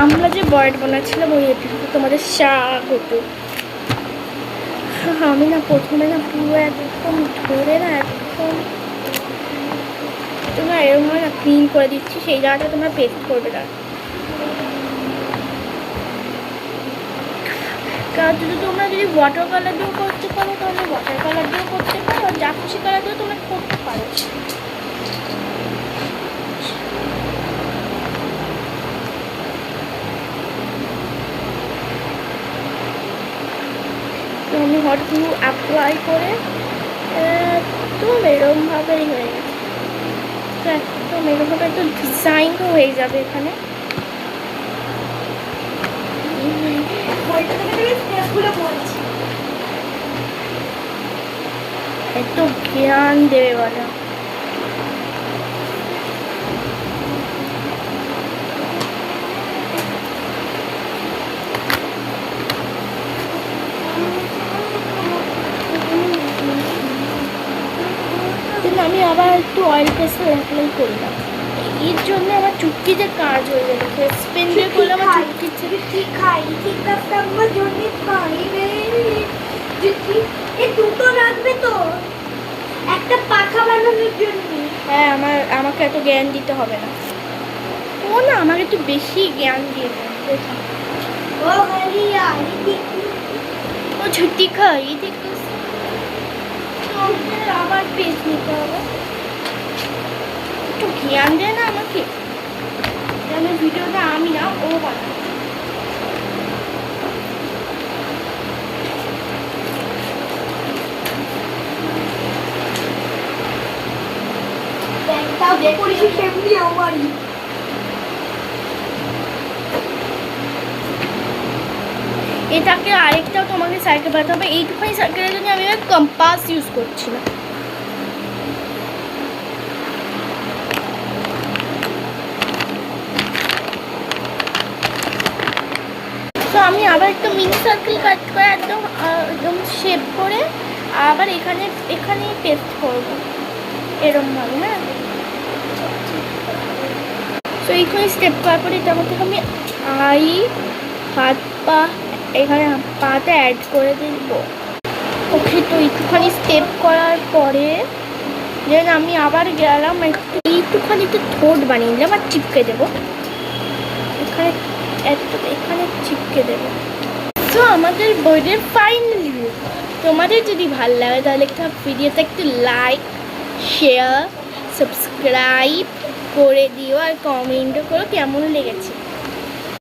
আমরা যে বয়েড বানাচ্ছিলাম ওই এপিসোডে তোমাদের স্বাগত। আমি না প্রথমে না পুরো একদম ধরে না একদম তোমরা এরকমভাবে না ক্লিন করে দিচ্ছি, সেই জায়গাটা তোমরা পেস্ট করবে না। কারণ তোমরা যদি ওয়াটার কালার দিয়েও করতে পারো তাহলে ওয়াটার কালার দিয়েও করতে পারো, আর যা খুশি কালার দিয়েও তোমরা করতে পারো। তো আমি হট গ্লু অ্যাপ্লাই করে একদম এরকমভাবেই হয়ে গেছে। তো একদম এরকমভাবে একটু ডিজাইনও হয়ে যাবে এখানে। একটু জ্ঞান দেবে বলা। আমি আবার একটু অয়েল পেস্টাল অ্যাপ্লাই করলাম, এর জন্য আমার চুটকি যে কাজ হয়ে যাবে। স্পেন দিয়ে করলে আমার চুটকির থেকে কি খাই ঠিক আছে আমার জন্য খাই রে। এই দুটো রাখবে তো একটা পাখা বানানোর জন্য। হ্যাঁ, আমাকে এত জ্ঞান দিতে হবে না। ও না আমাকে একটু বেশি জ্ঞান দিয়ে দেয়। ও হরিয়া ও ছুটি খাই দেখো, আবার পেস্ট নিতে হবে। একটু জ্ঞান দেয় না আমাকে, যেন ভিডিওটা আমি না ও বানাই। এটাকে আরেকটাও তোমাকে সার্কেল বানাতে হবে। এইটুখানি সার্কেলের জন্য আমি কম্পাস ইউজ করছি না। তো আমি আবার একটা মিনি সার্কেল কাট করে একদম একদম শেপ করে আবার এখানেই পেস্ট করবো এরকমভাবে। হ্যাঁ, তো এইখানে স্টেপ করার পরে এটা আমাকে আমি হাত পা এখানে পাটা অ্যাড করে দিব। ওকে, তো একটুখানি স্টেপ করার পরে দেন আমি আবার গেলাম এইটুখানি একটু ঠোঁট বানিয়ে দিলাম আর চিপকে দেবো এখানে চিপকে দেবো। তো আমাদের বইয়ের ফাইনালি তোমাদের যদি ভালো লাগে তাহলে একটা ভিডিওতে একটু লাইক, শেয়ার, সাবস্ক্রাইব করে দিও আর কমেন্টও করো কেমন লেগেছে।